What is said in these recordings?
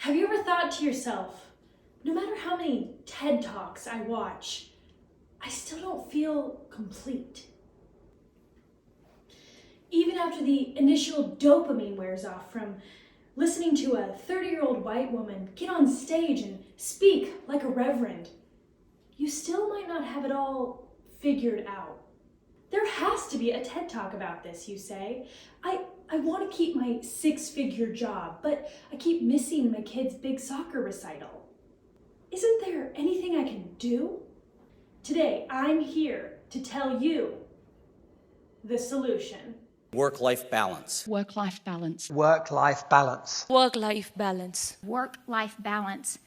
Have you ever thought to yourself, no matter how many TED Talks I watch, I still don't feel complete? Even after the initial dopamine wears off from listening to a 30-year-old white woman get on stage and speak like a reverend, you still might not have it all figured out. There has to be a TED Talk about this, you say. I want to keep my 6-figure job, but I keep missing my kid's big soccer recital. Isn't there anything I can do? Today, I'm here to tell you the solution. Work-life balance. Work-life balance. Work-life balance. Work-life balance. Work-life balance.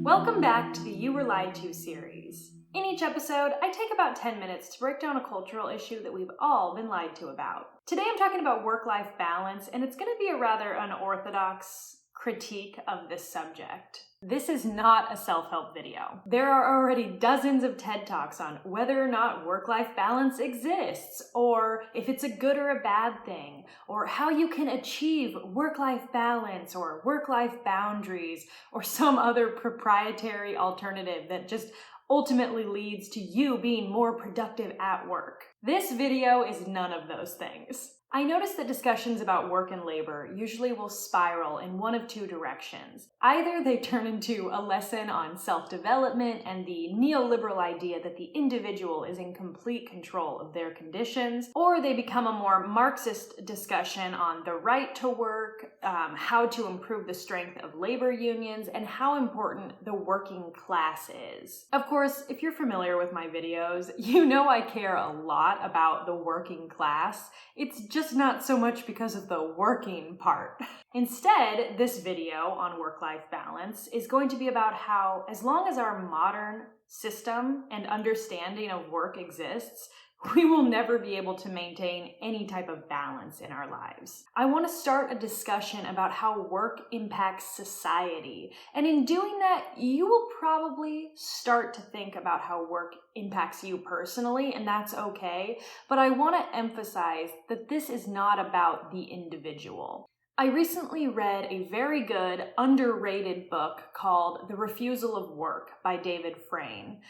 Welcome back to the You Were Lied To series. In each episode, I take about 10 minutes to break down a cultural issue that we've all been lied to about. Today I'm talking about work-life balance, and it's going to be a rather unorthodox critique of this subject. This is not a self-help video. There are already dozens of TED Talks on whether or not work-life balance exists, or if it's a good or a bad thing, or how you can achieve work-life balance, or work-life boundaries, or some other proprietary alternative that just ultimately leads to you being more productive at work. This video is none of those things. I notice that discussions about work and labor usually will spiral in one of two directions. Either they turn into a lesson on self-development and the neoliberal idea that the individual is in complete control of their conditions, or they become a more Marxist discussion on the right to work, how to improve the strength of labor unions, and how important the working class is. Of course, if you're familiar with my videos, you know I care a lot about the working class. It's just not so much because of the working part. Instead, this video on work-life balance is going to be about how, as long as our modern system and understanding of work exists, we will never be able to maintain any type of balance in our lives. I want to start a discussion about how work impacts society. And in doing that, you will probably start to think about how work impacts you personally, and that's okay. But I want to emphasize that this is not about the individual. I recently read a very good, underrated book called The Refusal of Work by David Frayne.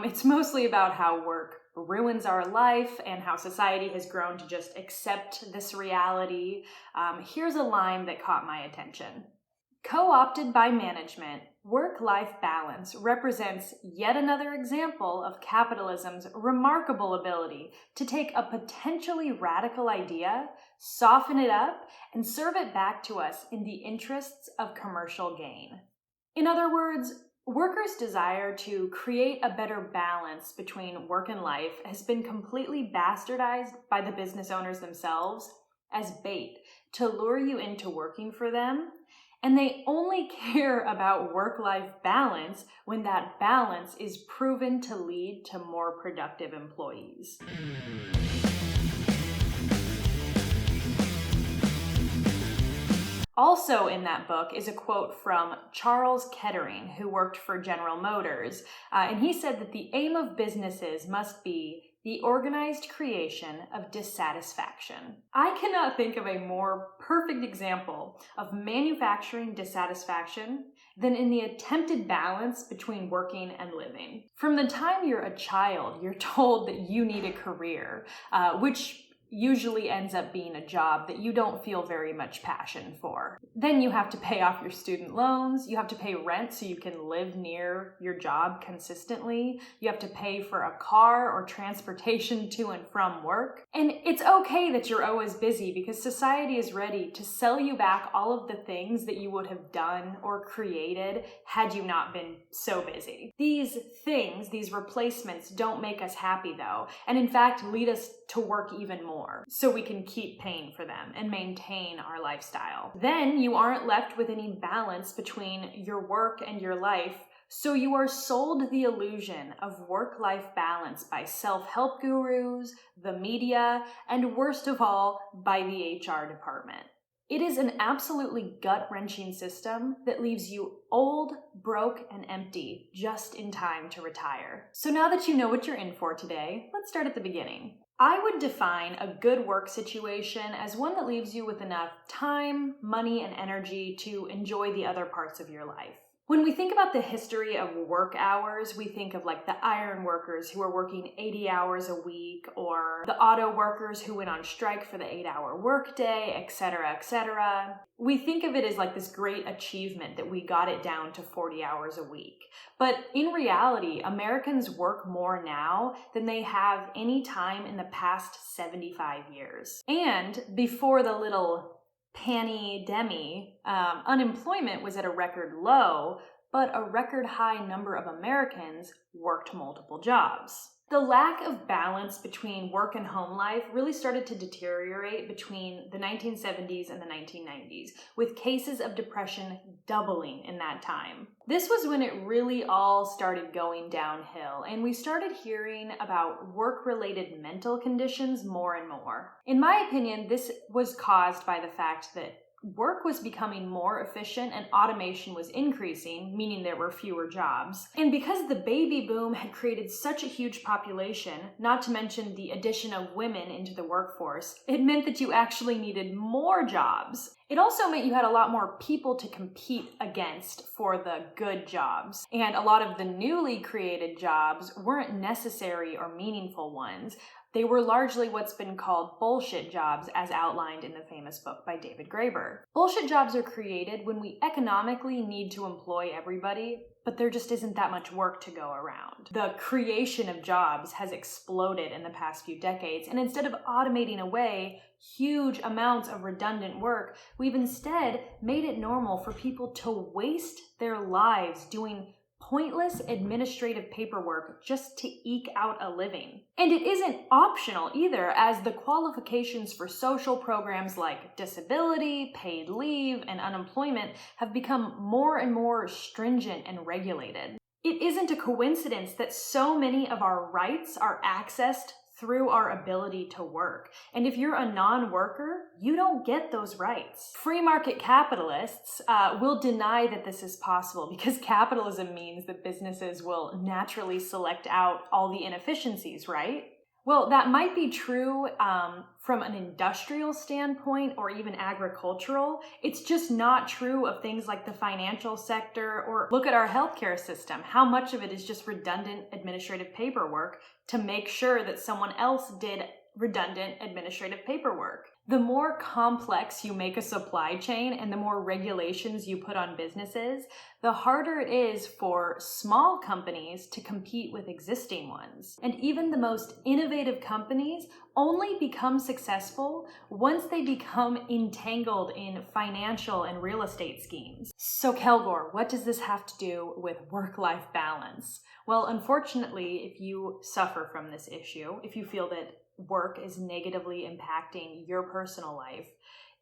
It's mostly about how work ruins our life and how society has grown to just accept this reality. Here's a line that caught my attention. Co-opted by management, work-life balance represents yet another example of capitalism's remarkable ability to take a potentially radical idea, soften it up, and serve it back to us in the interests of commercial gain. In other words, workers' desire to create a better balance between work and life has been completely bastardized by the business owners themselves as bait to lure you into working for them. And they only care about work-life balance when that balance is proven to lead to more productive employees. Also in that book is a quote from Charles Kettering, who worked for General Motors, and he said that the aim of businesses must be the organized creation of dissatisfaction. I cannot think of a more perfect example of manufacturing dissatisfaction than in the attempted balance between working and living. From the time you're a child, you're told that you need a career, which usually ends up being a job that you don't feel very much passion for. Then you have to pay off your student loans, you have to pay rent so you can live near your job consistently, you have to pay for a car or transportation to and from work. And it's okay that you're always busy because society is ready to sell you back all of the things that you would have done or created had you not been so busy. These things, these replacements, don't make us happy though, and in fact lead us to work even more, so we can keep paying for them and maintain our lifestyle. Then you aren't left with any balance between your work and your life, so you are sold the illusion of work-life balance by self-help gurus, the media, and worst of all, by the HR department. It is an absolutely gut-wrenching system that leaves you old, broke, and empty just in time to retire. So now that you know what you're in for today, let's start at the beginning. I would define a good work situation as one that leaves you with enough time, money, and energy to enjoy the other parts of your life. When we think about the history of work hours, we think of like the iron workers who were working 80 hours a week, or the auto workers who went on strike for the 8-hour workday, etc., etc. We think of it as like this great achievement that we got it down to 40 hours a week. But in reality, Americans work more now than they have any time in the past 75 years. And before the little pandemic, unemployment was at a record low, but a record high number of Americans worked multiple jobs. The lack of balance between work and home life really started to deteriorate between the 1970s and the 1990s, with cases of depression doubling in that time. This was when it really all started going downhill, and we started hearing about work-related mental conditions more and more. In my opinion, this was caused by the fact that work was becoming more efficient and automation was increasing, meaning there were fewer jobs. And because the baby boom had created such a huge population, not to mention the addition of women into the workforce, it meant that you actually needed more jobs. It also meant you had a lot more people to compete against for the good jobs. And a lot of the newly created jobs weren't necessary or meaningful ones. They were largely what's been called bullshit jobs, as outlined in the famous book by David Graeber. Bullshit jobs are created when we economically need to employ everybody, but there just isn't that much work to go around. The creation of jobs has exploded in the past few decades, and instead of automating away huge amounts of redundant work, we've instead made it normal for people to waste their lives doing pointless administrative paperwork just to eke out a living. And it isn't optional either, as the qualifications for social programs like disability, paid leave, and unemployment have become more and more stringent and regulated. It isn't a coincidence that so many of our rights are accessed through our ability to work. And if you're a non-worker, you don't get those rights. Free market capitalists will deny that this is possible because capitalism means that businesses will naturally select out all the inefficiencies, right? Well, that might be true from an industrial standpoint or even agricultural. It's just not true of things like the financial sector, or look at our healthcare system. How much of it is just redundant administrative paperwork to make sure that someone else did redundant administrative paperwork? The more complex you make a supply chain and the more regulations you put on businesses, the harder it is for small companies to compete with existing ones. And even the most innovative companies only become successful once they become entangled in financial and real estate schemes. So Kelgore, what does this have to do with work-life balance? Well, unfortunately, if you suffer from this issue, if you feel that work is negatively impacting your personal life,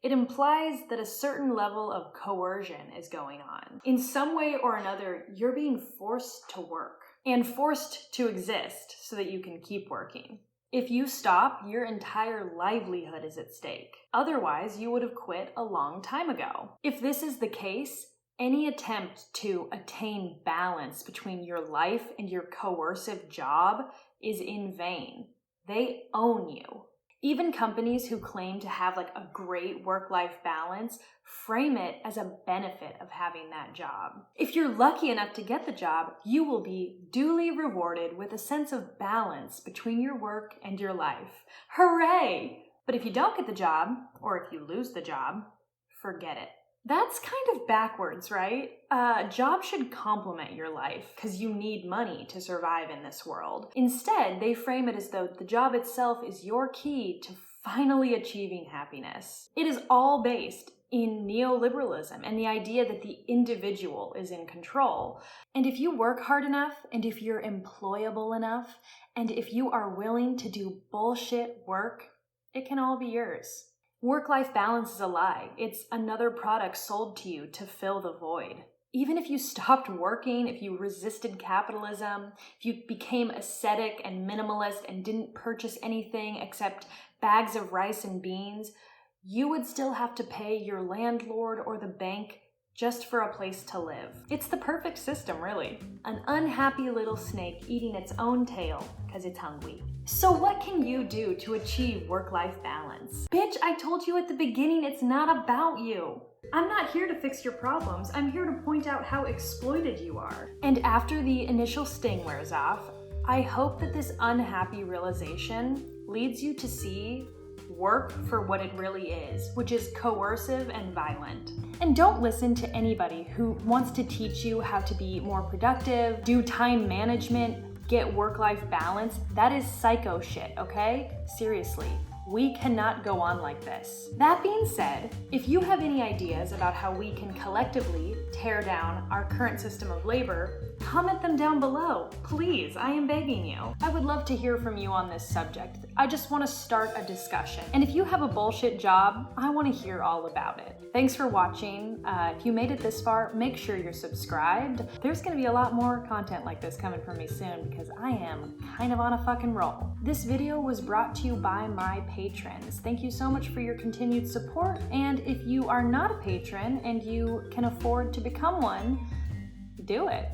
it implies that a certain level of coercion is going on. In some way or another, you're being forced to work and forced to exist so that you can keep working. If you stop, your entire livelihood is at stake. Otherwise, you would have quit a long time ago. If this is the case, any attempt to attain balance between your life and your coercive job is in vain. They own you. Even companies who claim to have like a great work-life balance frame it as a benefit of having that job. If you're lucky enough to get the job, you will be duly rewarded with a sense of balance between your work and your life. Hooray! But if you don't get the job, or if you lose the job, forget it. That's kind of backwards, right? A job should complement your life because you need money to survive in this world. Instead, they frame it as though the job itself is your key to finally achieving happiness. It is all based in neoliberalism and the idea that the individual is in control. And if you work hard enough, and if you're employable enough, and if you are willing to do bullshit work, it can all be yours. Work-life balance is a lie. It's another product sold to you to fill the void. Even if you stopped working, if you resisted capitalism, if you became ascetic and minimalist and didn't purchase anything except bags of rice and beans, you would still have to pay your landlord or the bank just for a place to live. It's the perfect system, really. An unhappy little snake eating its own tail because it's hungry. So what can you do to achieve work-life balance? Bitch, I told you at the beginning it's not about you. I'm not here to fix your problems. I'm here to point out how exploited you are. And after the initial sting wears off, I hope that this unhappy realization leads you to see work for what it really is, which is coercive and violent. And don't listen to anybody who wants to teach you how to be more productive, do time management, get work-life balance. That is psycho shit, okay? Seriously. We cannot go on like this. That being said, if you have any ideas about how we can collectively tear down our current system of labor, comment them down below. Please, I am begging you. I would love to hear from you on this subject. I just want to start a discussion. And if you have a bullshit job, I want to hear all about it. Thanks for watching. If you made it this far, make sure you're subscribed. There's going to be a lot more content like this coming from me soon because I am kind of on a fucking roll. This video was brought to you by my patrons. Thank you so much for your continued support. And if you are not a patron and you can afford to become one, do it.